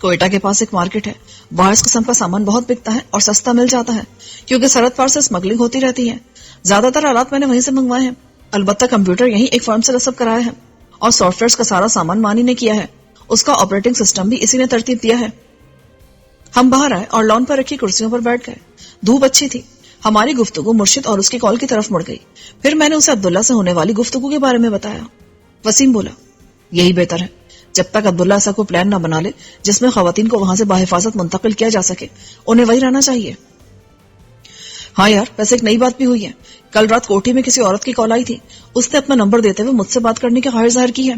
کوئٹہ کے پاس ایک مارکیٹ ہے، وہاں اس قسم کا سامان بہت بکتا ہے اور سستا مل جاتا ہے، کیونکہ سرحد پار سے اسمگلنگ ہوتی رہتی ہے۔ زیادہ تر آلات میں نے وہیں سے منگوائے ہیں، البتہ کمپیوٹر یہیں ایک فرم سے نصب کرایا ہے، اور سافٹ ویئر کا سارا سامان مانی نے کیا ہے، اس کا آپریٹنگ سسٹم بھی اسی نے ترتیب دیا ہے۔ ہم باہر آئے اور لان پر رکھی کرسیوں پر بیٹھ گئے۔ دھوپ اچھی تھی۔ ہماری گفتگو مرشد اور اس کی کال کی طرف مڑ گئی۔ پھر میں نے اسے عبداللہ سے ہونے والی گفتگو کے بارے میں بتایا۔ وسیم بولا، یہی بہتر ہے، جب تک عبداللہ ایسا کوئی پلان نہ بنا لے جس میں خواتین کو وہاں سے بحفاظت منتقل کیا جا سکے، انہیں وہی رہنا چاہیے۔ ہاں یار، ویسے ایک نئی بات بھی ہوئی ہے۔ کل رات کوٹھی میں کسی عورت کی کال آئی تھی، اس نے اپنا نمبر دیتے ہوئے مجھ سے بات کرنے کی خواہش ظاہر کی ہے۔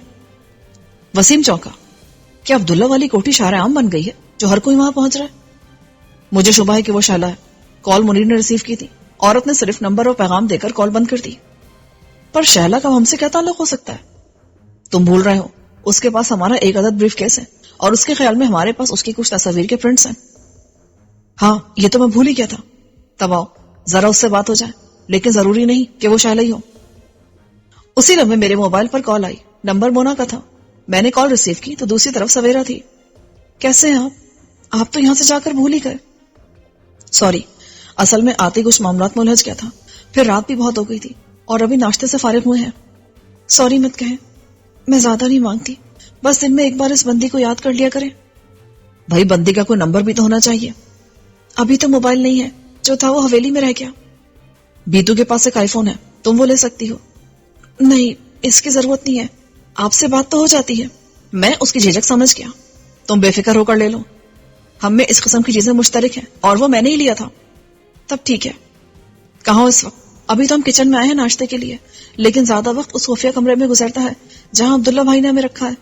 وسیم چونکا، کیا عبداللہ والی کوٹھی شارع عام بن گئی ہے جو ہر کوئی وہاں پہنچ رہا ہے؟ مجھے شبہ ہے کہ وہ شعلہ ہے۔ کال منیر نے ریسیو کی تھی، عورت نے صرف نمبر اور پیغام دے کر کال بند کر دی۔ پر شعلہ کا ہم سے کیا تعلق ہو سکتا ہے؟ تم بھول رہے ہو، اس کے پاس ہمارا ایک عدد بریف کیس ہے، اور اس کے خیال میں ہمارے پاس اس کی کچھ تصاویر کے پرنٹس ہیں۔ ہاں، یہ تو میں بھول ہی گیا تھا۔ تب آؤ ذرا اس سے بات ہو جائے، لیکن ضروری نہیں کہ وہ شعلہ ہی ہو۔ اسی لمحے میرے موبائل پر کال آئی، نمبر مونا کا تھا۔ میں نے کال ریسیو کی تو دوسری طرف سویرا تھی۔ کیسے ہیں آپ تو یہاں سے جا کر بھول ہی گئے۔ سوری، اصل میں آتے کچھ معاملات میں الجھ گیا تھا، پھر رات بھی بہت ہو گئی تھی اور ابھی ناشتے سے فارغ ہوئے ہیں۔ سوری مت کہیں، میں زیادہ نہیں مانگتی، بس دن میں ایک بار اس بندی کو یاد کر لیا کریں۔ بھائی بندی کا کوئی نمبر بھی تو ہونا چاہیے۔ ابھی تو موبائل نہیں ہے، جو تھا وہ حویلی میں رہ گیا۔ بیتو کے پاس ایک آئی فون ہے، تم وہ لے سکتی ہو۔ نہیں، اس کی ضرورت نہیں ہے، آپ سے بات تو ہو جاتی ہے۔ میں اس کی جھجک سمجھ گیا۔ تم بے فکر ہو کر لے لو، ہم میں اس قسم کی چیزیں مشترک ہیں، اور وہ میں نے ہی لیا تھا۔ تب ٹھیک ہے۔ کہاں ہو اس وقت؟ ابھی تو ہم کچن میں آئے ہیں ناشتے کے لیے، لیکن زیادہ وقت اس خفیہ کمرے میں گزرتا ہے جہاں عبداللہ بھائی نے ہمیں رکھا ہے۔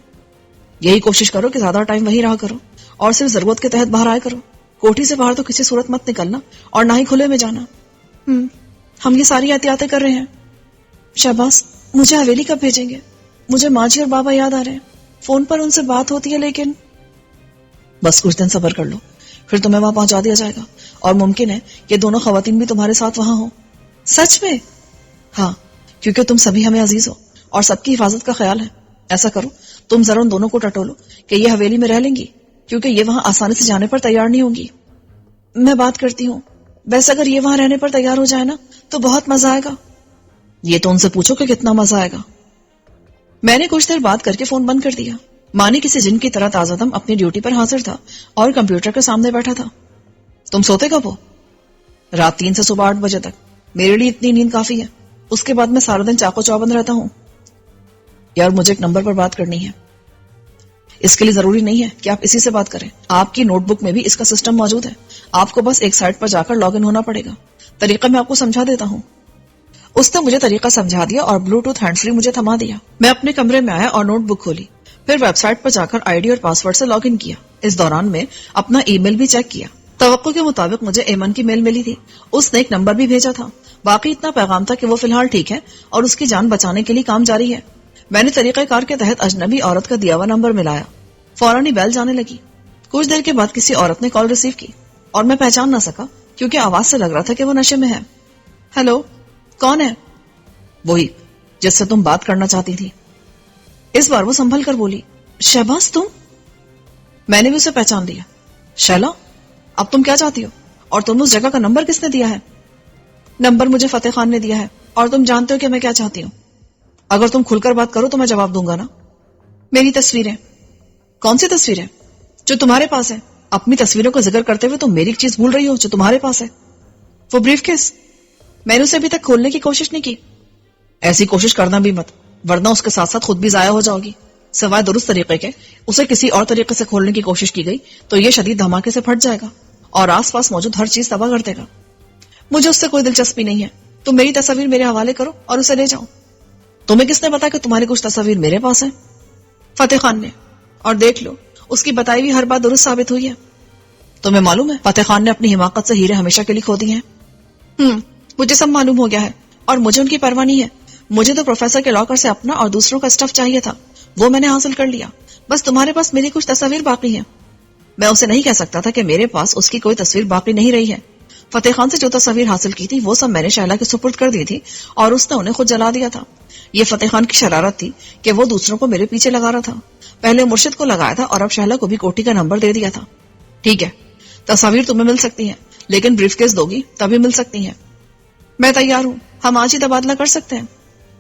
یہی کوشش کرو کہ زیادہ ٹائم وہی رہا کرو، اور صرف ضرورت کے تحت باہر آیا کرو۔ کوٹھی سے باہر تو کسی صورت مت نکلنا، اور نہ ہی کھلے میں جانا۔ ہم یہ ساری احتیاطیں کر رہے ہیں۔ شہباز، مجھے حویلی کب بھیجیں گے؟ مجھے ماں جی اور بابا یاد آ رہے ہیں، فون پر ان سے بات ہوتی ہے، لیکن بس کچھ دن صبر کر لو، پھر تمہیں وہاں پہنچا دیا جائے گا، اور ممکن ہے کہ دونوں خواتین بھی تمہارے ساتھ وہاں ہوں۔ سچ میں؟ ہاں، کیونکہ تم سبھی ہمیں عزیز ہو اور سب کی حفاظت کا خیال ہے۔ ایسا کرو، تم ذرا ان دونوں کو ٹٹولو کہ یہ حویلی میں رہ لیں گی، کیونکہ یہ وہاں آسانی سے جانے پر تیار نہیں ہوں گی۔ میں بات کرتی ہوں، ویسے اگر یہ وہاں رہنے پر تیار ہو جائے نا تو بہت مزہ آئے گا۔ یہ تو ان سے پوچھو کہ کتنا مزہ آئے گا۔ میں نے کچھ دیر بات کر کے فون بند کر دیا۔ مانی کسی جن کی طرح تازہ دم اپنی ڈیوٹی پر حاضر تھا اور کمپیوٹر کے سامنے بیٹھا تھا۔ تم سوتے کب ہو؟ رات 3 سے صبح 8 بجے تک۔ میرے لیے اتنی نیند کافی ہے، اس کے بعد میں سارا دن چاقو چوبند رہتا ہوں۔ یار مجھے ایک نمبر پر بات کرنی ہے۔ اس کے لیے ضروری نہیں ہے کہ آپ اسی سے بات کریں، آپ کی نوٹ بک میں بھی اس کا سسٹم موجود ہے۔ آپ کو بس ایک سائٹ پر جا کر لاگ ان ہونا پڑے گا۔ طریقہ میں آپ کو سمجھا دیتا ہوں۔ اس نے مجھے طریقہ سمجھا دیا اور بلوٹوتھ ہینڈ فری مجھے تھما دیا۔ میں اپنے کمرے میں آیا اور نوٹ بک کھولی، پھر ویب سائٹ پر جا کر آئی ڈی اور پاسورڈ سے لاگ ان کیا۔ اس دوران میں اپنا ای میل بھی چیک کیا۔ توقع کے مطابق مجھے ایمن کی میل ملی تھی، اس نے ایک نمبر بھی بھیجا تھا۔ باقی اتنا پیغام تھا کہ وہ فی الحال ٹھیک ہے اور اس کی جان بچانے کے لیے کام جاری ہے۔ میں نے طریقہ کار کے تحت اجنبی عورت کا دیا ہوا نمبر ملایا، فوراً ہی بیل جانے لگی۔ کچھ دیر کے بعد کسی عورت نے کال ریسیو کی اور میں پہچان نہ سکا کیونکہ آواز سے لگ رہا تھا کہ وہ نشے میں ہے۔ ہیلو، کون ہے؟ وہی جس سے تم بات کرنا چاہتی تھی۔ اس بار وہ سنبھل کر بولی، شہباز تم؟ میں نے بھی اسے پہچان لیا۔ شیلا، اب تم کیا چاہتی ہو؟ اور تم اس جگہ کا نمبر کس نے دیا ہے؟ نمبر مجھے فتح خان نے دیا ہے، اور تم جانتے ہو کہ میں کیا چاہتی ہوں۔ اگر تم کھل کر بات کرو تو میں جواب دوں گا نا۔ میری تصویریں۔ کون سی تصویریں؟ جو تمہارے پاس ہے۔ اپنی تصویروں کا ذکر کرتے ہوئے تم میری ایک چیز بھول رہی ہو جو تمہارے پاس ہے۔ وہ بریف کیس؟ میں نے اسے ابھی تک کھولنے کی کوشش نہیں کی۔ ایسی کوشش کرنا بھی مت، ورنہ اس کے ساتھ ساتھ خود بھی ضائع ہو جاؤ گی۔ سوائے درست طریقے کے اسے کسی اور طریقے سے کھولنے کی کوشش کی گئی تو یہ شدید دھماکے سے پھٹ جائے گا اور آس پاس موجود ہر چیز تباہ کر دے گا۔ مجھے اس سے کوئی دلچسپی نہیں ہے، تم میری تصاویر میرے حوالے کرو اور اسے لے جاؤ۔ تمہیں کس نے بتایا کہ تمہاری کچھ تصاویر میرے پاس ہیں؟ فتح خان نے، اور دیکھ لو اس کی بتائی ہوئی ہر بات درست ثابت ہوئی ہے۔ تمہیں معلوم ہے فتح خان نے اپنی حماقت سے ہیرے ہمیشہ کے لیے کھو دیے ہیں۔ مجھے سب معلوم ہو گیا ہے، اور مجھے ان کی پرواہ نہیں ہے۔ مجھے تو پروفیسر کے لاکر سے اپنا اور دوسروں کا اسٹف چاہیے تھا، وہ میں نے حاصل کر لیا۔ بس تمہارے پاس میری کچھ تصاویر باقی ہیں۔ میں اسے نہیں کہہ سکتا تھا کہ میرے پاس اس کی کوئی تصویر باقی نہیں رہی ہے۔ فتح خان سے جو تصاویر حاصل کی تھی وہ سب میں نے شہلا کے سپرد کر دی تھی اور اس نے انہیں خود جلا دیا تھا. یہ فتح خان کی شرارت تھی کہ وہ دوسروں کو میرے پیچھے لگا رہا تھا. پہلے مرشد کو لگایا تھا اور اب شہلا کو بھی کوٹھی کا نمبر دے دیا تھا. ٹھیک ہے, تصاویر تمہیں مل سکتی ہیں لیکن بریف کیس دو گی تبھی مل سکتی ہیں. میں تیار ہوں, ہم آج ہی تبادلہ کر سکتے ہیں.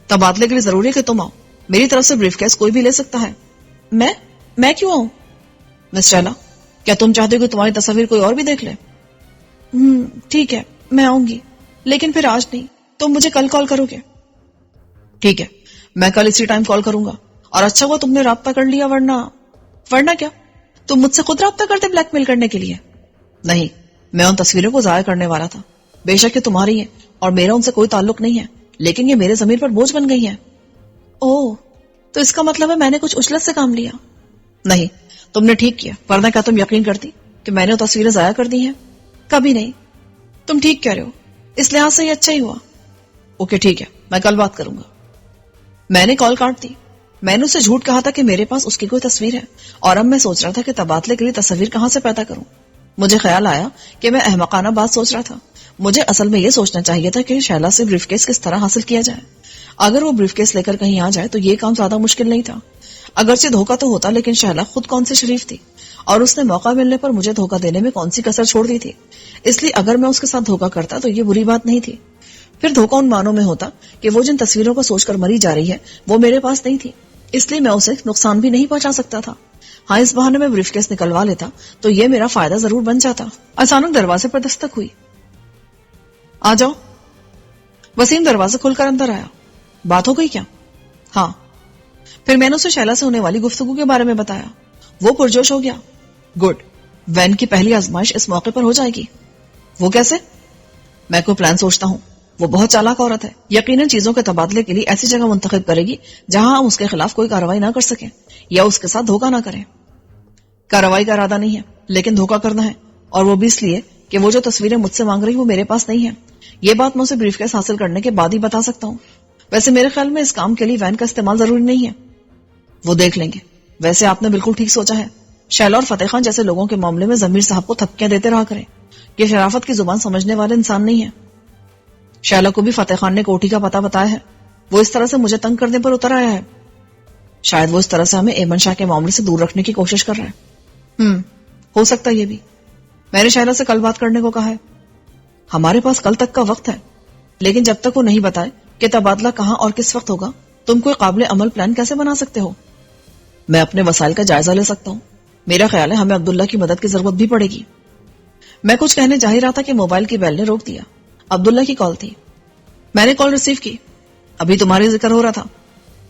تبادلے کے لیے ضروری ہے کہ تم آؤ. میری طرف سے بریف کیس کوئی بھی لے سکتا ہے. میں کیوں آؤں؟ مس شہلا, کیا تم چاہتے ہو کہ تمہاری تصاویر کوئی اور بھی دیکھ لے؟ ٹھیک ہے, میں آؤں گی, لیکن پھر آج نہیں. تم مجھے کل کال کرو گے؟ ٹھیک ہے, میں کل اسی ٹائم کال کروں گا. اور اچھا ہوا تم نے رابطہ کر لیا, ورنہ کیا تم مجھ سے خود رابطہ کرتے بلیک میل کرنے کے لیے؟ نہیں, میں ان تصویروں کو ضائع کرنے والا تھا. بے شک یہ تمہاری ہے اور میرا ان سے کوئی تعلق نہیں ہے, لیکن یہ میرے ضمیر پر بوجھ بن گئی ہے. اوہ, تو اس کا مطلب ہے میں نے کچھ اجلت سے کام لیا. نہیں, تم نے ٹھیک کیا, ورنہ کیا تم یقین کرتی کہ میں نے وہ تصویریں ضائع کر دی ہیں؟ کبھی نہیں. تم ٹھیک کہہ رہے ہو, اس لحاظ سے یہ اچھا ہی ہوا. اوکے ٹھیک ہے, میں کل بات کروں گا. میں نے کال کاٹ دی. میں نے اسے جھوٹ کہا تھا کہ میرے پاس اس کی کوئی تصویر ہے, اور اب میں سوچ رہا تھا کہ تبادلے کے لیے تصویر کہاں سے پیدا کروں. مجھے خیال آیا کہ میں احمقانہ بات سوچ رہا تھا. مجھے اصل میں یہ سوچنا چاہیے تھا کہ شیلا سے بریف کیس کس طرح حاصل کیا جائے. اگر وہ بریف کیس لے کر کہیں آ جائے تو یہ کام زیادہ مشکل نہیں تھا. اگرچہ دھوکہ تو ہوتا, لیکن شیلا خود کون سی شریف تھی, اور اس نے موقع ملنے پر مجھے دھوکہ دینے میں کون سی کسر چھوڑ دی تھی. اس لیے اگر میں اس کے ساتھ دھوکہ کرتا تو یہ بری بات نہیں تھی. پھر دھوکہ ان معنوں میں ہوتا کہ وہ جن تصویروں کو سوچ کر مری جا رہی ہے وہ میرے پاس نہیں تھی, اس لیے میں اسے نقصان بھی نہیں پہنچا سکتا تھا. ہاں, اس بہانے میں بریف کیس نکلوا لیتا تو یہ میرا فائدہ ضرور بن جاتا. اچانک دروازے پر دستک ہوئی. آ جاؤ. وسیم دروازہ کھول کر اندر آیا. بات ہو گئی کیا؟ ہاں. پھر میں نے اسے شیلا سے ہونے والی گفتگو کے بارے میں بتایا. وہ پرجوش ہو گیا. گڈ, وین کی پہلی آزمائش اس موقع پر ہو جائے گی. وہ کیسے؟ میں کوئی پلان سوچتا ہوں. وہ بہت چالاک عورت ہے, یقیناً چیزوں کے تبادلے کے لیے ایسی جگہ منتخب کرے گی جہاں ہم اس کے خلاف کوئی کارروائی نہ کر سکیں یا اس کے ساتھ دھوکہ نہ کریں. کارروائی کا ارادہ نہیں ہے, لیکن دھوکہ کرنا ہے, اور وہ بھی اس لیے کہ وہ جو تصویریں مجھ سے مانگ رہی وہ میرے پاس نہیں ہیں. یہ بات میں اسے بریف کیس حاصل کرنے کے بعد ہی بتا سکتا ہوں. ویسے میرے خیال میں اس کام کے لیے وین کا استعمال ضروری نہیں ہے. وہ دیکھ لیں گے. ویسے آپ نے بالکل ٹھیک سوچا ہے. شیلا اور فتح خان جیسے لوگوں کے معاملے میں ضمیر صاحب کو تھپکیاں دیتے رہا کریں. یہ شرافت کی زبان سمجھنے والے انسان نہیں ہے. شیلا کو بھی فتح خان نے کوٹھی کا پتہ بتایا ہے. وہ اس طرح سے مجھے تنگ کرنے پر اتر آیا ہے. شاید وہ اس طرح سے ہمیں ایمن شاہ کے معاملے سے دور رکھنے کی کوشش کر رہا ہے. ہو سکتا یہ بھی. میں نے شیلا سے کل بات کرنے کو کہا ہے. ہمارے پاس کل تک کا وقت ہے, لیکن جب تک وہ نہیں بتائے کہ تبادلہ کہاں اور کس وقت ہوگا تم کوئی قابل عمل پلان کیسے بنا سکتے ہو؟ میں اپنے وسائل کا جائزہ لے سکتا ہوں. میرا خیال ہے ہمیں عبداللہ کی مدد کی ضرورت بھی پڑے گی. میں کچھ کہنے جا ہی رہا تھا کہ موبائل کی بیل نے روک دیا. عبداللہ کی کال تھی. میں نے کال ریسیو کی. ابھی تمہاری ذکر ہو رہا تھا.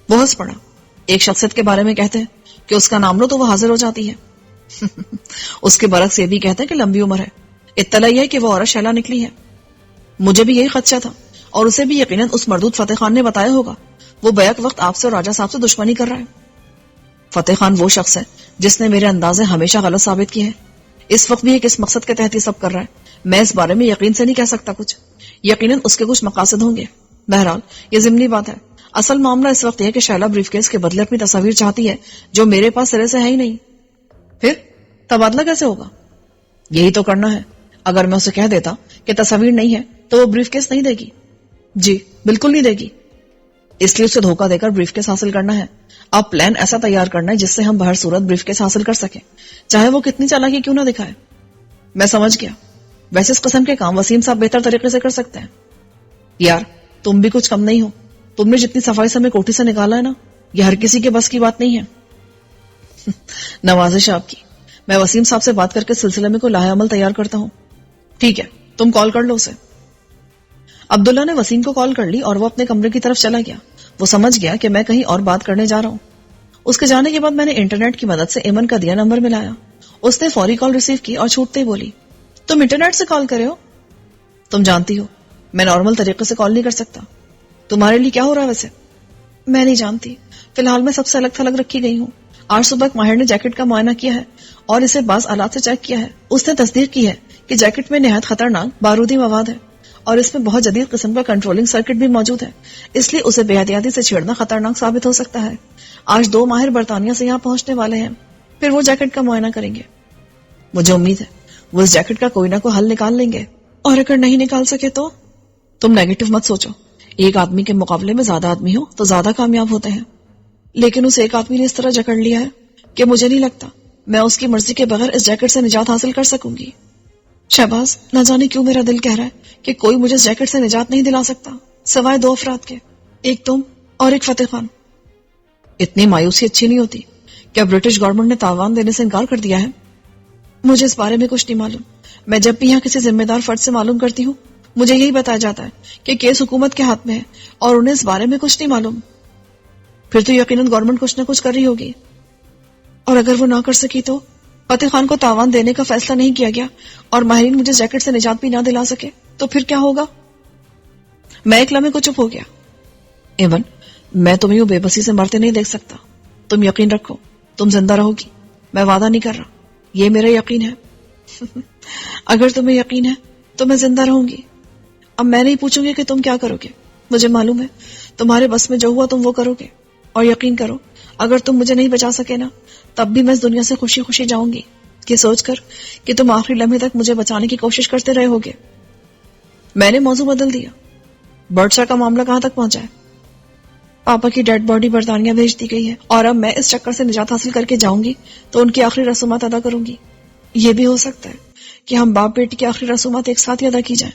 وہ ہنس پڑا. ایک شخصیت کے بارے میں کہتے ہیں کہ اس کا نام لو تو وہ حاضر ہو جاتی ہے. اس کے برعکس یہ بھی کہتے ہیں کہ لمبی عمر ہے. اطلاع یہ ہے کہ وہ عورت شیلا نکلی ہے. مجھے بھی یہی خدشہ تھا, اور اسے بھی یقیناً اس مردود فتح خان نے بتایا ہوگا. وہ بیک وقت آپ سے اور راجہ صاحب سے دشمنی کر رہا ہے. فتح خان وہ شخص ہے جس نے میرے اندازے ہمیشہ غلط ثابت کیے ہیں. اس وقت بھی ایک اس مقصد کے تحت یہ سب کر رہا ہے. میں اس بارے میں یقین سے نہیں کہہ سکتا کچھ. یقیناً اس کے کچھ مقاصد ہوں گے. بہرحال یہ ضمنی بات ہے. اصل معاملہ اس وقت یہ ہے کہ شیلا بریف کیس کے بدلے اپنی تصاویر چاہتی ہے جو میرے پاس سرے سے ہے ہی نہیں. پھر تبادلہ کیسے ہوگا؟ یہی تو کرنا ہے. اگر میں اسے کہہ دیتا کہ تصاویر نہیں ہے تو وہ بریف کیس نہیں دے گی. جی بالکل نہیں دے گی. اس لیے اسے دھوکہ دے کر بریف کیس حاصل کرنا ہے. اب پلان ایسا تیار کرنا ہے جس سے ہم بہر صورت بریف کیس حاصل کر سکیں, چاہے وہ کتنی چالاکی کیوں نہ دکھائے. میں سمجھ گیا. ویسے اس قسم کے کام وسیم صاحب بہتر طریقے سے کر سکتے ہیں. یار تم بھی کچھ کم نہیں ہو. تم نے جتنی صفائی سے ہمیں کوٹھی سے نکالا ہے نا, یہ ہر کسی کے بس کی بات نہیں ہے. نوازش آپ کی. میں وسیم صاحب سے بات کر کے سلسلے میں کوئی لاہے عمل تیار کرتا ہوں. ٹھیک ہے, تم کال کر لو اسے. عبداللہ نے وسیم کو کال کر لی اور وہ اپنے کمرے کی طرف چلا گیا. وہ سمجھ گیا کہ میں کہیں اور بات کرنے جا رہا ہوں. اس کے جانے کے بعد میں نے انٹرنیٹ کی مدد سے ایمن کا دیا نمبر ملایا. اس نے فوری کال ریسیو کی اور چھوٹتے ہی بولی, تم انٹرنیٹ سے کال کرے ہو؟ تم جانتی ہو میں نارمل طریقے سے کال نہیں کر سکتا. تمہارے لیے کیا ہو رہا ہے ویسے؟ میں نہیں جانتی. فی الحال میں سب سے الگ تھلگ رکھی گئی ہوں. آج صبح ایک ماہر نے جیکٹ کا معائنہ کیا ہے اور اسے بعض آلات سے چیک کیا ہے. اس نے تصدیق کی ہے کہ جیکٹ میں نہایت خطرناک بارودی مواد ہے اور اس میں بہت جدید قسم کا کنٹرولنگ سرکٹ بھی موجود ہے. اس لیے اسے بے احتیاطی سے چھیڑنا خطرناک ثابت ہو سکتا ہے. آج 2 ماہر برطانیہ سے یہاں پہنچنے والے ہیں. پھر وہ جیکٹ کا معائنہ کریں گے. مجھے امید ہے وہ اس جیکٹ کا کوئی نہ کوئی حل نکال لیں گے. اور اگر نہیں نکال سکے تو؟ تم نیگیٹو مت سوچو. ایک آدمی کے مقابلے میں زیادہ آدمی ہو تو زیادہ کامیاب ہوتے ہیں، لیکن اس ایک آدمی نے اس طرح جکڑ لیا ہے کہ مجھے نہیں لگتا میں اس کی مرضی کے بغیر اس جیکٹ سے نجات حاصل کر سکوں گی. شہباز، نہ جانے کیوں میرا دل کہہ رہا ہے کہ کوئی مجھے اس جیکٹ سے نجات نہیں دلا سکتا سوائے 2 افراد کے، ایک تم اور ایک فتح خان. اتنی مایوسی اچھی نہیں ہوتی. کیا برٹش گورنمنٹ نے تاوان دینے سے انکار کر دیا ہے؟ مجھے اس بارے میں کچھ نہیں معلوم. میں جب بھی یہاں کسی ذمہ دار فرد سے معلوم کرتی ہوں مجھے یہی بتایا جاتا ہے کہ کیس حکومت کے ہاتھ میں ہے اور انہیں اس بارے میں کچھ نہیں معلوم. پھر تو یقیناً گورنمنٹ کچھ نہ کچھ کر رہی ہوگی. اور اگر وہ نہ کر سکی تو فتح خان کو تاوان دینے کا فیصلہ نہیں کیا گیا اور ماہرین مجھے جیکٹ سے نجات بھی نہ دلا سکے تو پھر کیا ہوگا؟ میں ایک لمحے کو چپ ہو گیا. ایون، میں تمہیں بے بسی سے مرتے نہیں دیکھ سکتا. تم یقین رکھو تم زندہ رہو گی. میں وعدہ نہیں کر رہا، یہ میرا یقین ہے. اگر تمہیں یقین ہے تو میں زندہ رہوں گی. اب میں نہیں پوچھوں گی کہ تم کیا کرو گے. مجھے معلوم ہے تمہارے بس میں جو ہوا تم وہ کرو گے. اور یقین کرو اگر تم مجھے نہیں بچا سکے نا تب بھی میں اس دنیا سے خوشی خوشی جاؤں گی یہ سوچ کر کہ تم آخری لمحے تک مجھے بچانے کی کوشش کرتے رہے ہوگے. میں نے موضوع بدل دیا. برڈشا کا معاملہ کہاں تک پہنچا ہے؟ پاپا کی ڈیڈ باڈی برطانیہ بھیج دی گئی ہے اور اب میں اس چکر سے نجات حاصل کر کے جاؤں گی تو ان کی آخری رسومات ادا کروں گی. یہ بھی ہو سکتا ہے کہ ہم باپ بیٹی کی آخری رسومات ایک ساتھ ہی ادا کی جائیں.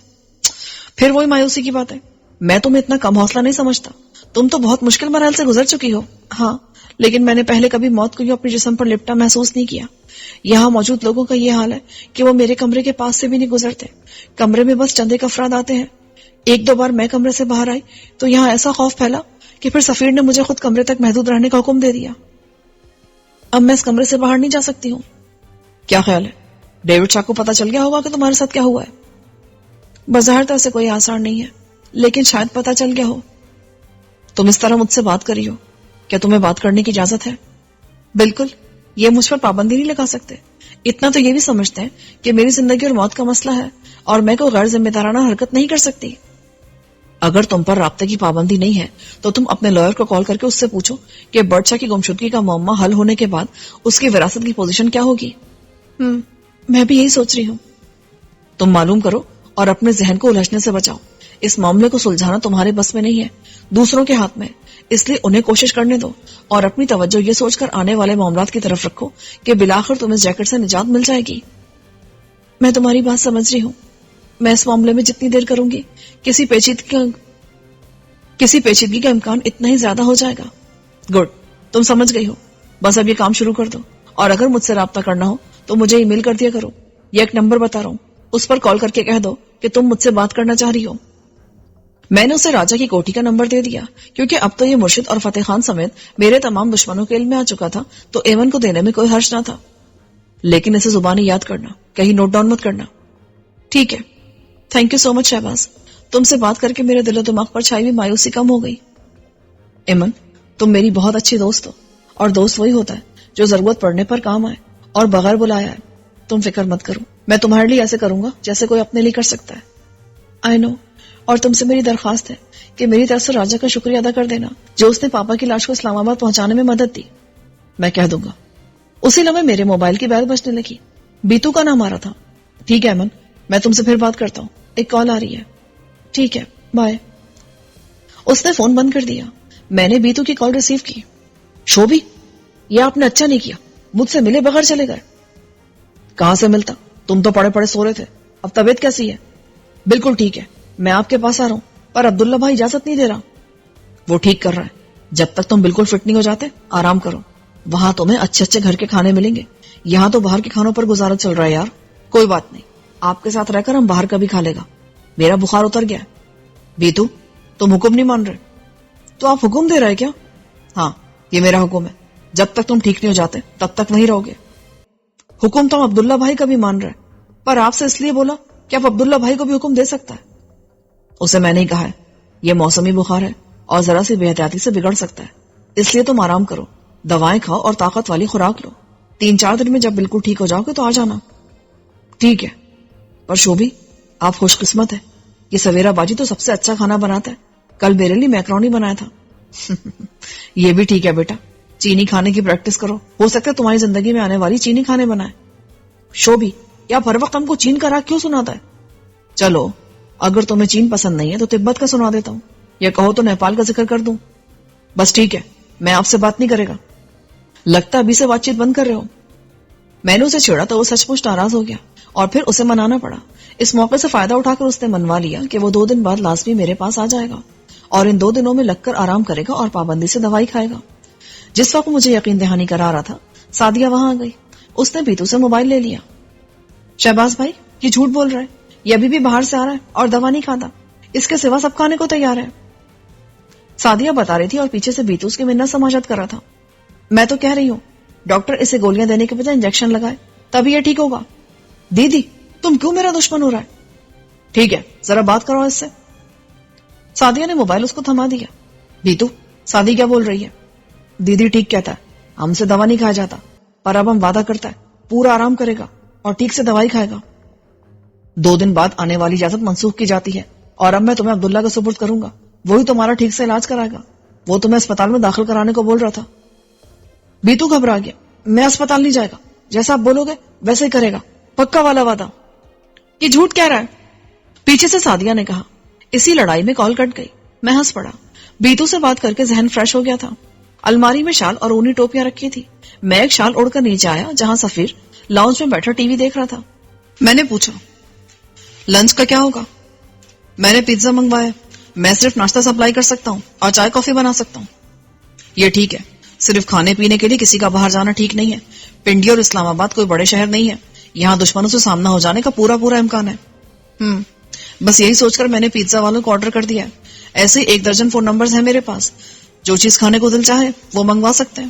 پھر وہی مایوسی کی بات ہے. میں تمہیں اتنا کم حوصلہ نہیں سمجھتا. تم تو بہت مشکل مراحل سے گزر چکی ہو. ہاں، لیکن میں نے پہلے کبھی موت کو یوں اپنے جسم پر لپٹا محسوس نہیں کیا. یہاں موجود لوگوں کا یہ حال ہے کہ وہ میرے کمرے کے پاس سے بھی نہیں گزرتے. کمرے میں بس چند ایک افراد آتے ہیں. 1-2 بار میں کمرے سے باہر آئی تو یہاں ایسا خوف پھیلا کہ پھر سفیر نے مجھے خود کمرے تک محدود رہنے کا حکم دے دیا. اب میں اس کمرے سے باہر نہیں جا سکتی ہوں. کیا خیال ہے ڈیوڈ شاہ کو پتا چل گیا ہوگا کہ تمہارے ساتھ کیا ہوا ہے؟ بظاہر تو ایسے کوئی آثار نہیں ہے، لیکن شاید پتا چل گیا ہو. تم اس طرح مجھ سے بات کری ہو، کیا تمہیں بات کرنے کی اجازت ہے؟ بالکل، یہ مجھ پر پابندی نہیں لگا سکتے. اتنا تو یہ بھی سمجھتے ہیں کہ میری زندگی اور موت کا مسئلہ ہے اور میں کوئی غیر ذمہ دارانہ حرکت نہیں کر سکتی. اگر تم پر رابطے کی پابندی نہیں ہے تو تم اپنے لائر کو کال کر کے اس سے پوچھو کہ برڈشا کی گمشدگی کا معمہ حل ہونے کے بعد اس کی وراثت کی پوزیشن کیا ہوگی. میں بھی یہی سوچ رہی ہوں. تم معلوم کرو اور اپنے ذہن کو الجھنے سے بچاؤ. اس معاملے کو سلجھانا تمہارے بس میں نہیں ہے، دوسروں کے ہاتھ میں. اس لیے انہیں کوشش کرنے دو اور اپنی توجہ یہ سوچ کر آنے والے معاملات کی طرف رکھو کہ بالآخر تم اس جیکٹ سے نجات مل جائے گی. میں تمہاری بات سمجھ رہی ہوں. میں اس معاملے میں جتنی دیر کروں گی کسی پیچیدگی کا امکان اتنا ہی زیادہ ہو جائے گا. گڈ، تم سمجھ گئی ہو. بس اب یہ کام شروع کر دو اور اگر مجھ سے رابطہ کرنا ہو تو مجھے ای میل کر دیا کرو. یہ ایک نمبر بتا رہا ہوں، اس پر کال کر کے کہہ دو کہ تم مجھ سے بات کرنا چاہ رہی ہو. میں نے اسے راجا کی کوٹھی کا نمبر دے دیا کیونکہ اب تو یہ مرشد اور فتح خان سمیت میرے تمام دشمنوں کے علم میں آ چکا تھا تو ایون کو دینے میں کوئی حرج نہ تھا. لیکن اسے زبانی یاد کرنا، کہیں نوٹ ڈاؤن مت کرنا. ٹھیک ہے. تھینک یو سو مچ شہباز. تم سے بات کر کے میرے دل و دماغ پر چھائی ہوئی مایوسی کم ہو گئی. ایمن، تم میری بہت اچھی دوست ہو اور دوست وہی ہوتا ہے جو ضرورت پڑنے پر کام آئے اور بغیر بلایا ہے. تم فکر مت کرو، میں تمہارے لیے ایسے کروں گا جیسے کوئی اپنے لیے کر سکتا ہے. آئی نو. اور تم سے میری درخواست ہے کہ میری طرف سے راجا کا شکریہ ادا کر دینا جو اس نے پاپا کی لاش کو اسلام آباد پہنچانے میں مدد دی. میں کہہ دوں گا. اسی لمحے میرے موبائل کی بیل بجنے لگی. بیتو کا نام آ رہا تھا. ٹھیک ہے ایمن، میں تم سے پھر بات کرتا ہوں، ایک کال آ رہی ہے. ٹھیک ہے، بائے. اس نے فون بند کر دیا. میں نے بیتو کی کال ریسیو کی. شوبی، یہ آپ نے اچھا نہیں کیا، مجھ سے ملے بغیر چلے گئے. کہاں سے ملتا، تم تو پڑے پڑے سو رہے تھے. اب طبیعت کیسی ہے؟ بالکل ٹھیک ہے، میں آپ کے پاس آ رہا ہوں، پر عبداللہ بھائی اجازت نہیں دے رہا. وہ ٹھیک کر رہا ہے. جب تک تم بالکل فٹ نہیں ہو جاتے آرام کرو. وہاں تمہیں اچھے اچھے گھر کے کھانے ملیں گے، یہاں تو باہر کے کھانوں پر گزارا چل رہا ہے یار. کوئی بات نہیں، آپ کے ساتھ رہ کر ہم باہر کا بھی کھا لے گا. میرا بخار اتر گیا. بیتو، تم حکم نہیں مان رہے؟ تو آپ حکم دے رہے کیا؟ ہاں، یہ میرا حکم ہے. جب تک تم ٹھیک نہیں ہو جاتے تب تک وہیں رہو گے. حکم تو ہم عبداللہ بھائی کا بھی مان رہے، پر آپ سے اس لیے بولا کہ آپ عبداللہ بھائی کو بھی حکم دے سکتا ہے. اسے میں نہیں کہا ہے، یہ موسمی بخار ہے اور ذرا سی بے احتیاطی سے بگڑ سکتا ہے. اس لیے تم آرام کرو، دوائیں کھاؤ اور طاقت والی خوراک لو. 3-4 دن میں جب بالکل ٹھیک ہو جاؤ گے تو آ جانا. ٹھیک ہے. پر شوبھی، آپ خوش قسمت ہے، یہ سویرا باجی تو سب سے اچھا کھانا بناتا ہے. کل میرے لیے میکرونی بنایا تھا. یہ بھی ٹھیک ہے بیٹا، چینی کھانے کی پریکٹس کرو، ہو سکتا ہے تمہاری زندگی میں آنے والی چینی کھانے بنائے. شوبھی، یا ہر وقت ہم کو چین کا راگ کیوں سناتا ہے؟ چلو اگر تمہیں چین پسند نہیں ہے تو تبت کا سنا دیتا ہوں، یا کہو تو نیپال کا ذکر کر دوں. بس ٹھیک ہے، میں آپ سے بات نہیں کرے گا. لگتا ابھی سے بات چیت بند کر رہے ہو. میں نے اسے چھیڑا تو وہ سچ مچ ناراض ہو گیا اور پھر اسے منانا پڑا. اس موقع سے فائدہ اٹھا کر اس نے منوا لیا کہ وہ 2 دن بعد لازمی میرے پاس آ جائے گا اور ان 2 دنوں میں لگ کر آرام کرے گا اور پابندی سے دوائی کھائے گا. جس وقت مجھے یقین دہانی کرا رہا تھا سعدیہ وہاں آ گئی. اس نے بیتو سے موبائل لے لیا. شہباز بھائی یہ جھوٹ بول رہا ہے، یہ ابھی بھی باہر سے آ رہا ہے اور دوا نہیں کھاتا، اس کے سوا سب کھانے کو تیار ہے. سعدیہ بتا رہی تھی اور پیچھے سے بیتو اس کی منت سماجت کر رہا تھا. میں تو کہہ رہی ہوں ڈاکٹر اسے گولیاں دینے کے بجائے انجیکشن لگائے تبھی یہ ٹھیک ہوگا. دیدی تم کیوں میرا دشمن ہو رہا ہے؟ ٹھیک ہے ذرا بات کرو اس سے. سعدیہ نے موبائل اس کو تھما دیا. بیتو سعدی کیا بول رہی ہے؟ دیدی ٹھیک کہتا ہے، ہم سے دوا نہیں کھایا جاتا، پر اب ہم وعدہ کرتا ہے پورا آرام کرے گا اور ٹھیک سے دوائی کھائے گا. 2 دن بعد آنے والی اجازت منسوخ کی جاتی ہے اور اب میں تمہیں عبداللہ کا سپرد کروں گا، وہی تمہارا ٹھیک سے علاج کرائے گا. وہ تمہیں اسپتال میں داخل کرانے کو بول رہا تھا. بیتو گھبرا گیا. میں اسپتال نہیں جائے گا، جیسا آپ بولو گے ویسے ہی کرے گا، پکا والا وعدہ. یہ جھوٹ کہہ رہا ہے. پیچھے سے سعدیہ نے کہا. اسی لڑائی میں کال کٹ گئی. میں ہنس پڑا. بیتو سے بات کر کے ذہن فریش ہو گیا تھا. الماری میں شال اور اونی ٹوپیاں رکھی تھی. میں ایک شال اڑ کر نیچے آیا جہاں سفیر لاؤنج میں بیٹھا ٹی وی دیکھ رہا تھا. میں نے پوچھا لنچ کا کیا ہوگا؟ میں نے پیزا منگوایا. میں صرف ناشتہ سپلائی کر سکتا ہوں اور چائے کافی بنا سکتا ہوں. یہ ٹھیک ہے، صرف کھانے پینے کے لیے کسی کا باہر جانا ٹھیک نہیں ہے. پنڈی اور اسلام آباد کوئی بڑے شہر نہیں ہے، یہاں دشمنوں سے سامنا ہو جانے کا پورا امکان ہے. بس یہی سوچ کر میں نے پیزا والوں کو آرڈر کر دیا ہے. ایسے ہی 1 درجن فون نمبرز ہیں میرے پاس، جو چیز کھانے کو دل چاہے وہ منگوا سکتے ہیں.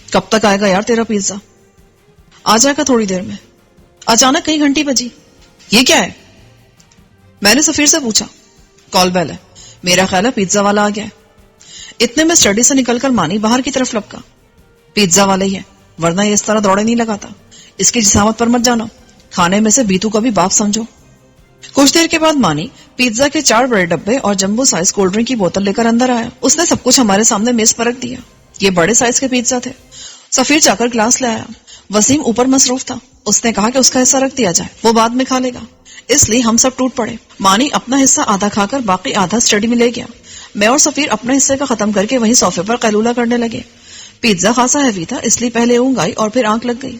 کب تک آئے گا یار تیرا پیزا؟ آ جائے گا تھوڑی دیر میں. اچانک کئی گھنٹی بجی. یہ کیا ہے؟ میں نے سفیر سے پوچھا. کال بیل ہے، میرا خیال ہے پیزا والا آ گیا ہے. اتنے میں اسٹڈی سے نکل کر مانی باہر کی طرف لپکا. پیزا والا ہی ہے، ورنہ یہ اس طرح دوڑے نہیں لگاتا. اس کی جسامت پر مت جانا، کھانے میں سے بیتو کا بھی باپ سمجھو. کچھ دیر کے بعد مانی پیزا کے 4 بڑے ڈبے اور جمبو سائز کولڈ ڈرنک کی بوتل لے کر اندر آیا. اس نے سب کچھ ہمارے سامنے میز پر رکھ دیا. یہ بڑے سائز کے پیزا تھے. سفیر جا کر گلاس لے آیا. وسیم اوپر مصروف تھا. اس نے کہا کہ اس کا حصہ رکھ دیا جائے، وہ بعد میں کھا لے گا. اس لیے ہم سب ٹوٹ پڑے. مانی اپنا حصہ آدھا کھا کر باقی آدھا اسٹڈی میں لے گیا. میں اور سفیر اپنے حصے کا ختم کر کے وہیں صوفے پر قیلولہ کرنے لگے. پیزا خاصا ہیوی تھا، اس لیے پہلے اونگ آئی اور پھر آنکھ لگ گئی.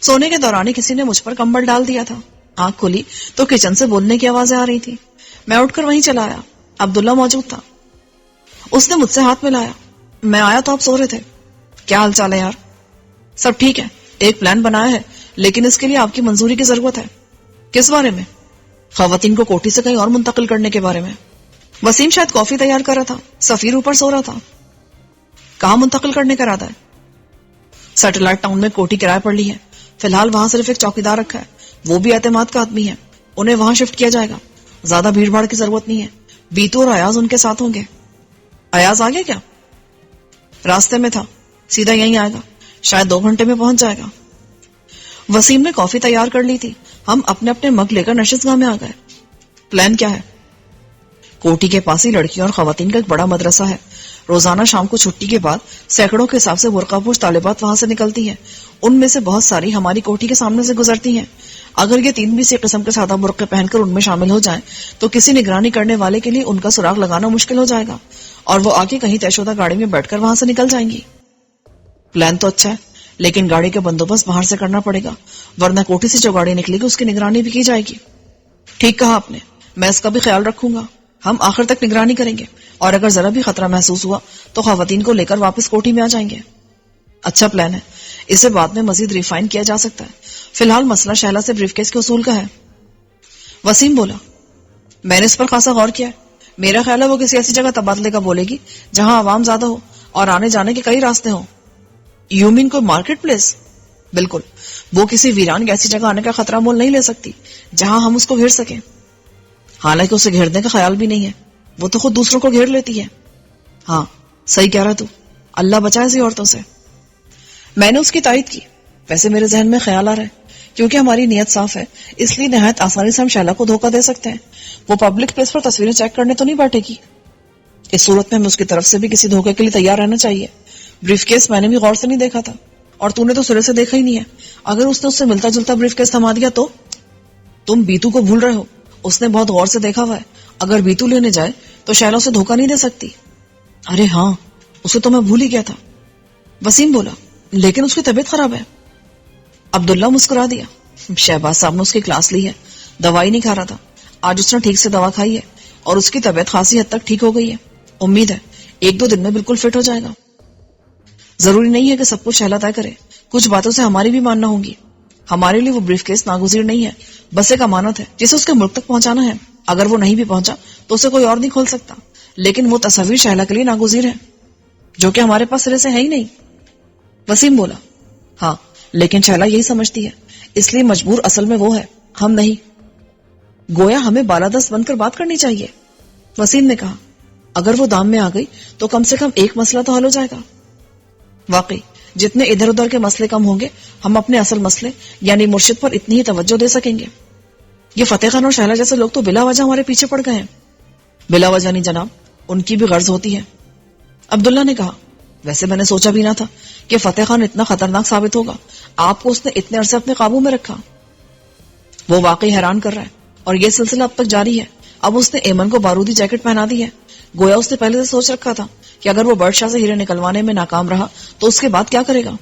سونے کے دوران کسی نے مجھ پر کمبل ڈال دیا تھا. آنکھ کھلی تو کچن سے بولنے کی آوازیں آ رہی تھی. میں اٹھ کر وہیں چلا آیا. عبداللہ موجود تھا. اس نے مجھ سے ہاتھ ملایا. میں آیا تو آپ سو رہے تھے. کیا حال چال ہے یار؟ سب ٹھیک ہے. ایک پلان بنایا ہے لیکن اس کے لیے آپ کی منظوری کی ضرورت ہے. کس بارے میں؟ خواتین کو کوٹھی سے کہیں اور منتقل کرنے کے بارے میں. وسیم شاید کافی تیار کر رہا تھا. سفیر اوپر سو رہا تھا. کہاں منتقل کرنے کا ارادہ ہے؟ سیٹلائٹ ٹاؤن میں کوٹھی کرائے پر لی ہے. فی الحال وہاں صرف ایک چوکیدار رکھا ہے، وہ بھی اعتماد کا آدمی ہے. انہیں وہاں شفٹ کیا جائے گا. زیادہ بھیڑ بھاڑ کی ضرورت نہیں ہے. بیتو اور ایاز ان کے ساتھ ہوں گے. ایاز آ گیا کیا؟ راستے میں تھا، سیدھا یہیں آئے گا. شاید 2 گھنٹے میں پہنچ جائے گا. وسیم نے کافی تیار کر لی تھی. ہم اپنے اپنے مگ لے کر نشستگاہ میں آ گئے. پلان کیا ہے؟ کوٹھی کے پاس ہی لڑکیوں اور خواتین کا ایک بڑا مدرسہ ہے. روزانہ شام کو چھٹی کے بعد سینکڑوں کے حساب سے برقع پوش طالبات وہاں سے نکلتی ہیں. ان میں سے بہت ساری ہماری کوٹھی کے سامنے سے گزرتی ہیں. اگر یہ 3 بھی اسی قسم کے سادہ برقعے پہن کر ان میں شامل ہو جائیں تو کسی نگرانی کرنے والے کے لیے ان کا سراغ لگانا مشکل ہو جائے گا اور وہ آگے کہیں طے شدہ گاڑی میں بیٹھ کر وہاں سے نکل جائیں گی. پلان تو اچھا ہے لیکن گاڑی کا بندوبست باہر سے کرنا پڑے گا، ورنہ کوٹھی سے جو گاڑی نکلے گی اس کی نگرانی بھی کی جائے گی. ٹھیک کہا آپ نے، میں اس کا بھی خیال رکھوں گا. ہم آخر تک نگرانی کریں گے اور اگر ذرا بھی خطرہ محسوس ہوا تو خواتین کو لے کر واپس کوٹھی میں آ جائیں گے. اچھا پلان ہے، اسے بعد میں مزید ریفائن کیا جا سکتا ہے. فی الحال مسئلہ شہلا سے بریف کیس کے اصول کا ہے. وسیم بولا. میں نے اس پر خاصا غور کیا ہے. میرا خیال ہے وہ کسی ایسی جگہ تبادلے کا بولے گی جہاں عوام زیادہ ہو اور آنے جانے کے کئی راستے ہوں. یو مین کوئی مارکیٹ پلیس؟ بالکل. وہ کسی ویران کی ایسی جگہ آنے کا خطرہ مول نہیں لے سکتی جہاں ہم اس کو گھیر سکیں. حالانکہ اسے گھیرنے کا خیال بھی نہیں ہے، وہ تو خود دوسروں کو گھیر لیتی ہے. ہاں صحیح کہہ رہا تو، اللہ بچائے ایسی عورتوں سے. میں نے اس کی تائید کی. ویسے میرے ذہن میں خیال آ رہا ہے کیونکہ ہماری نیت صاف ہے اس لیے نہایت آسانی سے ہم شیلا کو دھوکہ دے سکتے ہیں. وہ پبلک پلیس پر تصویریں چیک کرنے تو نہیں بیٹھے گی. اس صورت میں ہمیں اس کی طرف سے بھی کسی دھوکے کے لیے تیار رہنا چاہیے. بریف کیس میں نے بھی غور سے نہیں دیکھا تھا اور تو نے تو سرے سے دیکھا ہی نہیں ہے. اگر اس نے اس سے ملتا جلتا بریف کیس تھما دیا تو؟ تم بیتو کو بھول رہے ہو، اس نے بہت غور سے دیکھا ہوا ہے. اگر بیتو لینے جائے تو شیلا اسے دھوکہ نہیں دے سکتی. ارے ہاں، اسے تو میں بھول ہی گیا تھا. وسیم بولا لیکن اس کی طبیعت خراب ہے. عبداللہ مسکرا دیا. شہباز صاحب نے اس کی کلاس لی ہے، دوائی نہیں کھا رہا تھا. آج اس نے ٹھیک سے دوا کھائی ہے اور اس کی طبیعت خاصی حد تک ٹھیک ہو گئی ہے. امید ہے 1-2 دن میں بالکل فٹ ہو جائے گا. ضروری نہیں ہے کہ سب کچھ شہلا طے کرے. کچھ باتوں سے ہماری بھی ماننا ہوگی. ہمارے لیے وہ بریف کیس ناگزیر نہیں ہے، بس ایک امانت ہے جسے اس کے ملک تک پہنچانا ہے. اگر وہ نہیں بھی پہنچا تو اسے کوئی اور نہیں کھول سکتا. لیکن وہ تصویر شہلا کے لیے ناگزیر ہے جو کہ ہمارے پاس سرے سے ہے ہی نہیں. وسیم بولا ہاں، لیکن شہلا یہی سمجھتی ہے، اس لیے مجبور اصل میں وہ ہے، ہم نہیں. گویا ہمیں بالادست بن کر بات کرنی چاہیے. وسیم نے کہا اگر وہ دام میں آ گئی تو کم سے کم ایک مسئلہ تو حل ہو جائے گا. واقعی جتنے ادھر ادھر کے مسئلے کم ہوں گے ہم اپنے اصل مسئلے یعنی مرشد پر اتنی ہی توجہ دے سکیں گے. یہ فتح خان اور شہلا جیسے لوگ تو بلا وجہ ہمارے پیچھے پڑ گئے ہیں. بلا وجہ نہیں جناب، ان کی بھی غرض ہوتی ہے. عبداللہ نے کہا ویسے میں نے سوچا بھی نہ تھا کہ فتح خان اتنا خطرناک ثابت ہوگا. آپ کو اس نے اتنے عرصے اپنے قابو میں رکھا. وہ واقعی حیران کر رہا ہے اور یہ سلسلہ اب تک جاری ہے. اب اس نے ایمن کو بارودی جیکٹ پہنا دی ہے. گویا اس نے پہلے سے سوچ رکھا تھا کہ اگر وہ برڈ شاہ سے ہیرے نکلوانے میں ناکام رہا تو اس کے بعد کیا کرے گا.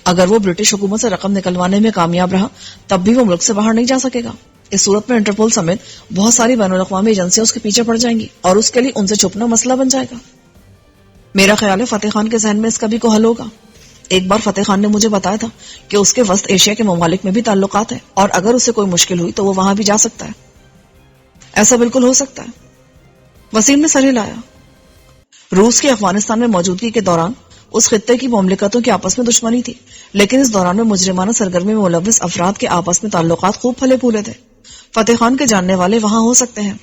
اگر وہ برٹش حکومت سے رقم نکلوانے میں کامیاب رہا تب بھی وہ ملک سے باہر نہیں جا سکے گا. اس صورت میں انٹرپول سمیت بہت ساری بین الاقوامی ایجنسیاں اس کے پیچھے پڑ جائیں گی اور اس کے لیے ان سے چھپنا مسئلہ بن جائے گا. میرا خیال ہے فتح خان کے ذہن میں اس کا بھی کوئی حل ہوگا. ایک بار فتح خان نے مجھے بتایا تھا کہ اس کے وسط ایشیا کے ممالک میں بھی تعلقات ہیں اور اگر اسے کوئی مشکل ہوئی تو وہ وہاں بھی جا سکتا ہے. ایسا بالکل ہو سکتا ہے. وسیم نے سر ہلایا. روس کی افغانستان میں موجودگی کے دوران اس خطے کی مملکتوں کی آپس میں دشمنی تھی، لیکن اس دوران میں مجرمانہ سرگرمی میں ملوث افراد کے آپس میں تعلقات خوب پھلے پھولے تھے. فتح خان کے جاننے والے وہاں ہو سکتے ہیں.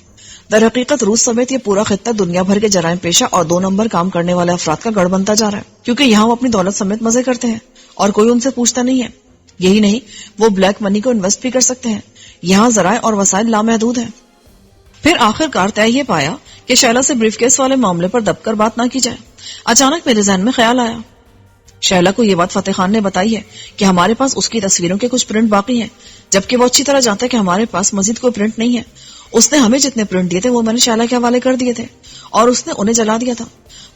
در حقیقت روس سمیت یہ پورا خطہ دنیا بھر کے جرائم پیشہ اور 2 نمبر کام کرنے والے افراد کا گڑھ بنتا جا رہا ہے، کیونکہ یہاں وہ اپنی دولت سمیت مزے کرتے ہیں اور کوئی ان سے پوچھتا نہیں ہے. یہی نہیں، وہ بلیک منی کو انویسٹ بھی کر سکتے ہیں. یہاں ذرائع اور وسائل لامحدود ہیں. پھر آخر کار طے یہ پایا کہ شیلا سے بریف کیس والے معاملے پر دب کر بات نہ کی جائے. اچانک میرے ذہن میں خیال آیا. شیلا کو یہ بات فتح خان نے بتائی ہے کہ ہمارے پاس اس کی تصویروں کے کچھ پرنٹ باقی ہیں، جبکہ وہ اچھی طرح جانتا ہے کہ ہمارے پاس مزید کوئی پرنٹ نہیں ہے. اس نے ہمیں جتنے پرنٹ دیے تھے وہ میں نے شیلا کے حوالے کر دیے تھے اور اس نے انہیں جلا دیا تھا.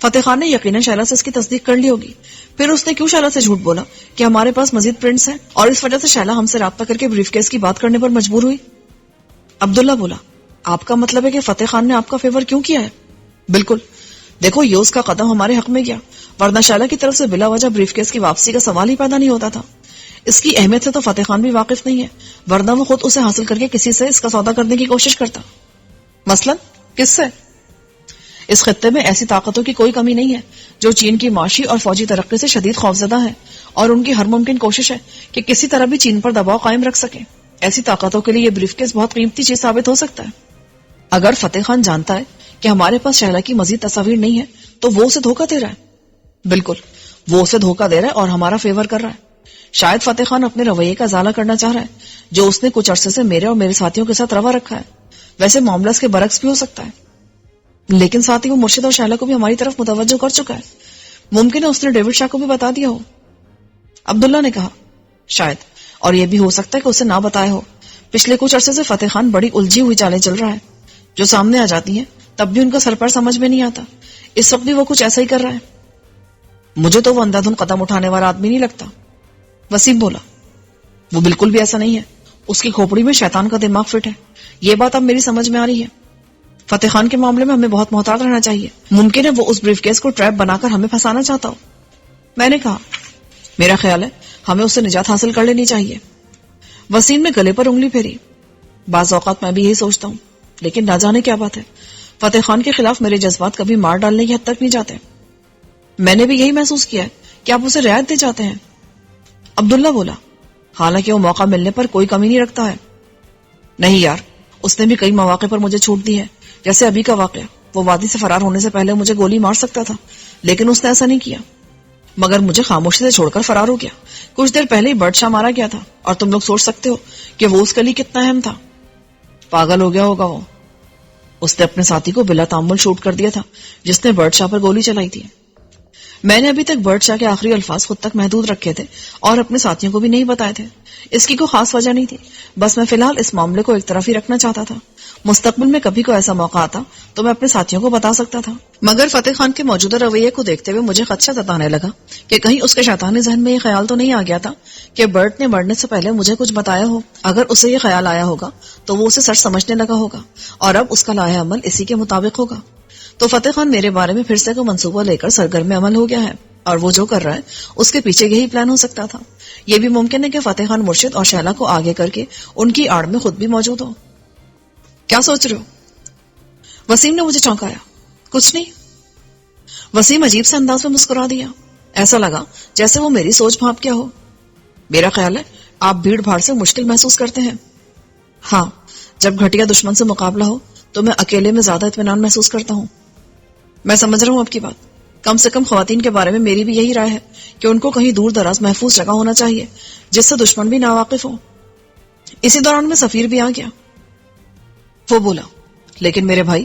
فتح خان نے یقیناً شیلا سے اس کی تصدیق کر لی ہوگی. پھر اس نے کیوں شیلا سے جھوٹ بولا کہ ہمارے پاس مزید پرنٹس ہیں اور اس وجہ سے شیلا ہم سے رابطہ کر کے بریف کیس کی بات کرنے پر مجبور ہوئی. عبداللہ بولا آپ کا مطلب ہے کہ فتح خان نے آپ کا فیور کیوں کیا ہے؟ بالکل. دیکھو یہ اس کا قدم ہمارے حق میں گیا، ورنہ شیلا کی طرف سے بلا وجہ بریف کیس کی واپسی کا سوال ہی پیدا نہیں ہوتا تھا. اس کی اہمیت سے تو فتح خان بھی واقف نہیں ہے، ورنہ وہ خود اسے حاصل کر کے کسی سے اس کا سودا کرنے کی کوشش کرتا. مثلاً کس سے؟ اس خطے میں ایسی طاقتوں کی کوئی کمی نہیں ہے جو چین کی معاشی اور فوجی ترقی سے شدید خوفزدہ ہیں اور ان کی ہر ممکن کوشش ہے کہ کسی طرح بھی چین پر دباؤ قائم رکھ سکیں. ایسی طاقتوں کے لیے یہ بریف کیس بہت قیمتی چیز ثابت ہو سکتا ہے. اگر فتح خان جانتا ہے کہ ہمارے پاس شیلا کی مزید تصاویر نہیں ہے تو وہ اسے دھوکہ دے رہا ہے. بالکل، وہ اسے دھوکہ دے رہا ہے اور ہمارا فیور کر رہا ہے. شاید فتح خان اپنے رویے کا ازالہ کرنا چاہ رہا ہے جو اس نے کچھ عرصے سے میرے اور میرے ساتھیوں کے ساتھ روا رکھا ہے. ویسے معاملہ اس کے برعکس بھی ہو سکتا ہے، لیکن ساتھ ہی وہ مرشد اور شیلا کو بھی ہماری طرف متوجہ کر چکا ہے. ممکن ہے اس نے ڈیوڈ شاہ کو بھی بتا دیا ہو. عبداللہ نے کہا شاید، اور یہ بھی ہو سکتا ہے کہ اسے نہ بتایا ہو. پچھلے کچھ عرصے سے فتح خان بڑی الجھی ہوئی چالیں چل رہا ہے، جو سامنے آ جاتی ہیں تب بھی ان کا سر پر سمجھ میں نہیں آتا. اس وقت بھی وہ کچھ ایسا ہی کر رہا ہے. مجھے تو وہ اندھا دھند قدم اٹھانے والا آدمی نہیں لگتا. وسیم بولا وہ بالکل بھی ایسا نہیں ہے. اس کی کھوپڑی میں شیطان کا دماغ فٹ ہے. یہ بات اب میری سمجھ میں آ رہی ہے. فتح خان کے معاملے میں ہمیں بہت محتاط رہنا چاہیے. ممکن ہے وہ اس بریف کیس کو ٹریپ بنا کر ہمیں پھنسانا چاہتا ہو. میں نے کہا میرا خیال ہے ہمیں اس سے نجات حاصل کر لینی چاہیے. وسیم نے گلے پر انگلی پھیری. بعض اوقات میں بھی یہی سوچتا ہوں، لیکن نہ جانے کیا بات ہے، فتح خان کے خلاف میرے جذبات کبھی مار ڈالنے کی حد تک نہیں جاتے. میں نے بھی یہی محسوس کیا ہے کہ آپ اسے رعایت دے جاتے ہیں. عبداللہ بولا حالانکہ وہ موقع ملنے پر کوئی کمی نہیں رکھتا ہے. نہیں یار، اس نے بھی کئی مواقع پر مجھے چھوٹ دی ہے، جیسے ابھی کا واقعہ. وہ وادی سے فرار ہونے سے پہلے مجھے گولی مار سکتا تھا، لیکن اس نے ایسا نہیں کیا، مگر مجھے خاموشی سے چھوڑ کر فرار ہو گیا. کچھ دیر پہلے ہی برڈ شاہ مارا گیا تھا اور تم لوگ سوچ سکتے ہو کہ وہ اس کے لیے کتنا اہم تھا. پاگل ہو گیا ہوگا وہ. اس نے اپنے ساتھی کو بلا تعمل شوٹ کر دیا تھا جس نے برڈ شاہ پر گولی چلائی تھی. میں نے ابھی تک برٹ شاہ کے آخری الفاظ خود تک محدود رکھے تھے اور اپنے ساتھیوں کو بھی نہیں بتائے تھے. اس کی کوئی خاص وجہ نہیں تھی، بس میں فی الحال اس معاملے کو ایک طرف ہی رکھنا چاہتا تھا. مستقبل میں کبھی کوئی ایسا موقع آتا تو میں اپنے ساتھیوں کو بتا سکتا تھا. مگر فتح خان کے موجودہ رویے کو دیکھتے ہوئے مجھے خدشہ ستانے لگا کہ کہیں اس کے شیطانی ذہن میں یہ خیال تو نہیں آ گیا تھا کہ برٹ نے مرنے سے پہلے مجھے کچھ بتایا ہو. اگر اسے یہ خیال آیا ہوگا تو وہ اسے سچ سمجھنے لگا ہوگا اور اب اس کا لایا عمل اسی کے مطابق ہوگا. تو فتح خان میرے بارے میں پھر سے کوئی منصوبہ لے کر سرگرم عمل ہو گیا ہے اور وہ جو کر رہا ہے اس کے پیچھے یہی پلان ہو سکتا تھا. یہ بھی ممکن ہے کہ فتح خان مرشد اور شیلا کو آگے کر کے ان کی آڑ میں خود بھی موجود ہو. کیا سوچ رہے ہو؟ وسیم نے مجھے چونکایا. کچھ نہیں. وسیم عجیب سے انداز میں مسکرا دیا. ایسا لگا جیسے وہ میری سوچ بھانپ کیا ہو. میرا خیال ہے آپ بھیڑ بھاڑ سے مشکل محسوس کرتے ہیں. ہاں، جب گھٹیا دشمن سے مقابلہ ہو تو میں اکیلے میں زیادہ اطمینان محسوس کرتا ہوں. میں سمجھ رہا ہوں آپ کی بات. کم سے کم خواتین کے بارے میں میری بھی یہی رائے ہے کہ ان کو کہیں دور دراز محفوظ جگہ ہونا چاہیے جس سے دشمن بھی ناواقف ہو. اسی دوران میں سفیر بھی آ گیا. وہ بولا، لیکن میرے بھائی،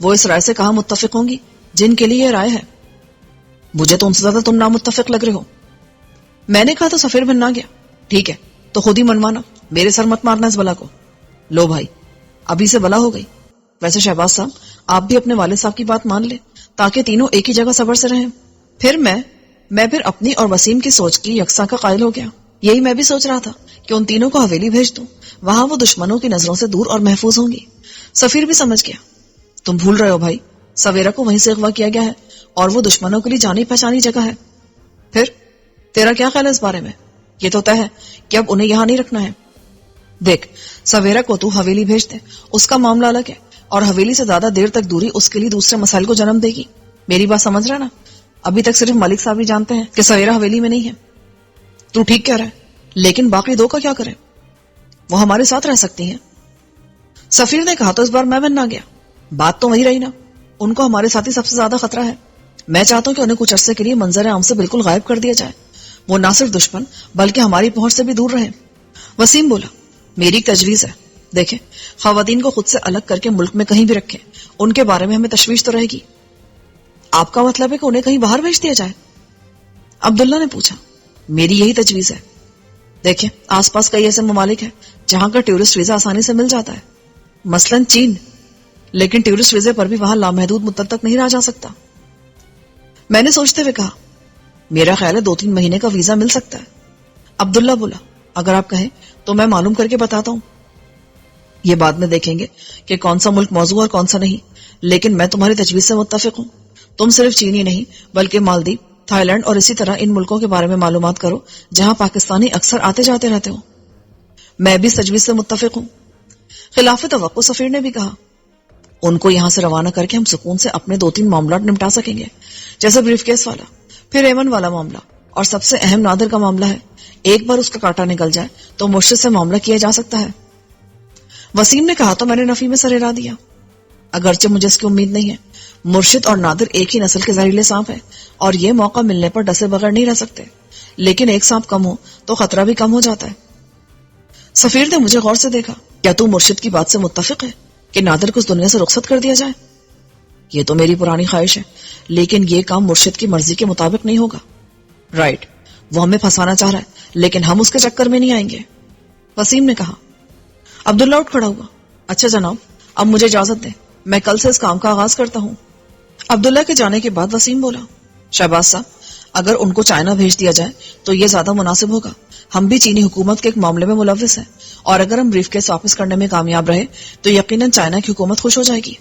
وہ اس رائے سے کہاں متفق ہوں گی جن کے لیے یہ رائے ہے؟ مجھے تو ان سے زیادہ تم نامتفق لگ رہے ہو. میں نے کہا تو سفیر بننا گیا. ٹھیک ہے تو خود ہی منوانا، میرے سر مت مارنا اس بلا کو. لو بھائی، ابھی سے بلا ہو گئی. ویسے شہباز صاحب، آپ بھی اپنے والد صاحب کی بات مان لیں تاکہ تینوں ایک ہی جگہ صبر سے رہیں. پھر میں اپنی اور وسیم کی سوچ کی یکساں کا قائل ہو گیا. یہی میں بھی سوچ رہا تھا کہ ان تینوں کو حویلی بھیج دوں، وہاں وہ دشمنوں کی نظروں سے دور اور محفوظ ہوں گی. سفیر بھی سمجھ گیا. تم بھول رہے ہو بھائی، سویرا کو وہیں سے اغوا کیا گیا ہے اور وہ دشمنوں کے لیے جانی پہچانی جگہ ہے. پھر تیرا کیا خیال ہے اس بارے میں؟ یہ تو طے ہے کہ اب انہیں یہاں نہیں رکھنا ہے. دیکھ، سویرا کو تو حویلی بھیج دے، اس کا معاملہ الگ ہے، اور حویلی سے زیادہ دیر تک دوری اس کے لیے دوسرے مسائل کو جنم دے گی. میری بات سمجھ رہا نا؟ ابھی تک صرف ملک صاحب ہی جانتے ہیں کہ سویرا حویلی میں نہیں ہے. تو ٹھیک کہہ رہا ہے، لیکن باقی دو کا کیا کریں؟ وہ ہمارے ساتھ رہ سکتی ہیں. سفیر نے کہا تو اس بار میں بننا گیا. بات تو وہی رہی نا، ان کو ہمارے ساتھ ہی سب سے زیادہ خطرہ ہے. میں چاہتا ہوں کہ انہیں کچھ عرصے کے لیے منظر عام سے بالکل غائب کر دیا جائے. وہ نہ صرف دشمن بلکہ ہماری پہنچ سے بھی دور رہے. وسیم بولا، میری ایک تجویز ہے. دیکھیں، خواتین کو خود سے الگ کر کے ملک میں کہیں بھی رکھیں، ان کے بارے میں ہمیں تشویش تو رہے گی. آپ کا مطلب ہے کہ انہیں کہیں باہر بھیج دیا جائے؟ عبداللہ نے پوچھا. میری یہی تجویز ہے. دیکھیں، آس پاس کئی ایسے ممالک ہیں جہاں کا ٹورسٹ ویزا آسانی سے مل جاتا ہے، مثلاً چین. لیکن ٹورسٹ ویزے پر بھی وہاں لامحدود مدت تک نہیں رہا جا سکتا. میں نے سوچتے ہوئے کہا، میرا خیال ہے 2-3 مہینے کا ویزا مل سکتا ہے. عبداللہ بولا، اگر آپ کہیں تو میں معلوم کر کے بتاتا ہوں. یہ بعد میں دیکھیں گے کہ کون سا ملک موضوع اور کون سا نہیں، لیکن میں تمہاری تجویز سے متفق ہوں. تم صرف چین ہی نہیں بلکہ مالدیپ، تھائی لینڈ اور اسی طرح ان ملکوں کے بارے میں معلومات کرو جہاں پاکستانی اکثر آتے جاتے رہتے ہو. میں بھی اس تجویز سے متفق ہوں. خلاف توقع سفیر نے بھی کہا، ان کو یہاں سے روانہ کر کے ہم سکون سے اپنے 2-3 معاملات نمٹا سکیں گے، جیسے بریف کیس والا، پھر ایمن والا معاملہ، اور سب سے اہم نادر کا معاملہ ہے. ایک بار اس کا کانٹا نکل جائے تو مرشد سے معاملہ کیا جا سکتا ہے. وسیم نے کہا تو میں نے نفی میں سر ہلا دیا. اگرچہ مجھے اس کی امید نہیں ہے. مرشد اور نادر ایک ہی نسل کے زہریلے سانپ ہیں اور یہ موقع ملنے پر ڈسے بغیر نہیں رہ سکتے. لیکن ایک سانپ کم ہو تو خطرہ بھی کم ہو جاتا ہے. سفیر نے مجھے غور سے دیکھا. کیا تو مرشد کی بات سے متفق ہے کہ نادر کو اس دنیا سے رخصت کر دیا جائے؟ یہ تو میری پرانی خواہش ہے، لیکن یہ کام مرشد کی مرضی کے مطابق نہیں ہوگا. رائٹ، وہ ہمیں پھنسانا چاہ رہا ہے لیکن ہم اس کے چکر میں نہیں آئیں گے. وسیم نے کہا. عبداللہ اٹھ کھڑا ہوا. اچھا جناب، اب مجھے اجازت دیں، میں کل سے اس کام کا آغاز کرتا ہوں. عبداللہ کے جانے کے بعد وسیم بولا، شہباز صاحب، اگر ان کو چائنا بھیج دیا جائے تو یہ زیادہ مناسب ہوگا. ہم بھی چینی حکومت کے ایک معاملے میں ملوث ہیں، اور اگر ہم بریف کیس واپس کرنے میں کامیاب رہے تو یقیناً چائنا کی حکومت خوش ہو جائے گی.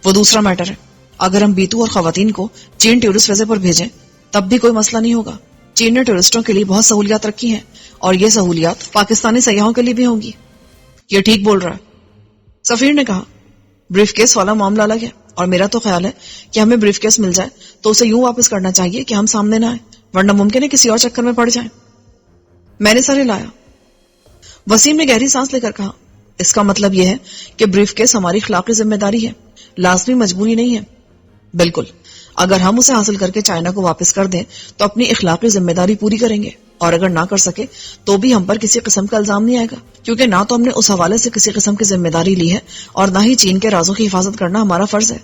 وہ دوسرا میٹر ہے. اگر ہم بیتو اور خواتین کو چین ٹورسٹ ویزے پر بھیجیں تب بھی کوئی مسئلہ نہیں ہوگا. چین نے ٹورسٹوں کے لیے بہت سہولیات رکھی ہیں اور یہ سہولیات پاکستانی سیاحوں کے لیے بھی ہوں گی. یہ ٹھیک بول رہا ہے. سفیر نے کہا. بریف کیس والا معاملہ الگ ہے، اور میرا تو خیال ہے کہ ہمیں بریف کیس مل جائے تو اسے یوں واپس کرنا چاہیے کہ ہم سامنے نہ آئے، ورنہ ممکن ہے کسی اور چکر میں پڑ جائیں. میں نے سر ہلایا. وسیم نے گہری سانس لے کر کہا، اس کا مطلب یہ ہے کہ بریف کیس ہماری اخلاقی ذمہ داری ہے، لازمی مجبوری نہیں ہے. بالکل، اگر ہم اسے حاصل کر کے چائنا کو واپس کر دیں تو اپنی اخلاقی ذمہ داری پوری کریں گے، اور اگر نہ کر سکے تو بھی ہم پر کسی قسم کا الزام نہیں آئے گا، کیونکہ نہ تو ہم نے اس حوالے سے کسی قسم کی ذمہ داری لی ہے اور نہ ہی چین کے رازوں کی حفاظت کرنا ہمارا فرض ہے.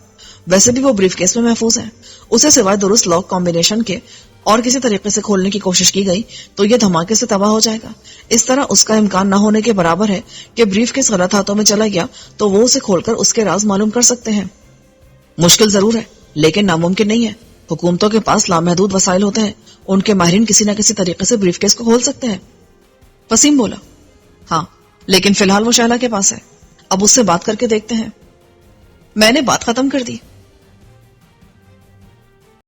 ویسے بھی وہ بریف کیس میں محفوظ ہے. اسے سوائے درست لاک کمبینیشن کے اور کسی طریقے سے کھولنے کی کوشش کی گئی تو یہ دھماکے سے تباہ ہو جائے گا. اس طرح اس کا امکان نہ ہونے کے برابر ہے کہ بریف کیس غلط ہاتھوں میں چلا گیا تو وہ اسے کھول کر اس کے راز معلوم کر سکتے ہیں. مشکل ضرور ہے لیکن ناممکن نہیں ہے. حکومتوں کے پاس لامحدود وسائل ہوتے ہیں. ان کے ماہرین کسی نہ کسی طریقے سے بریف کیس کو کھول سکتے ہیں. وسیم بولا. ہاں لیکن فی الحال وہ شائلہ کے پاس ہے. اب اس سے بات کر کے دیکھتے ہیں. میں نے بات ختم کر دی.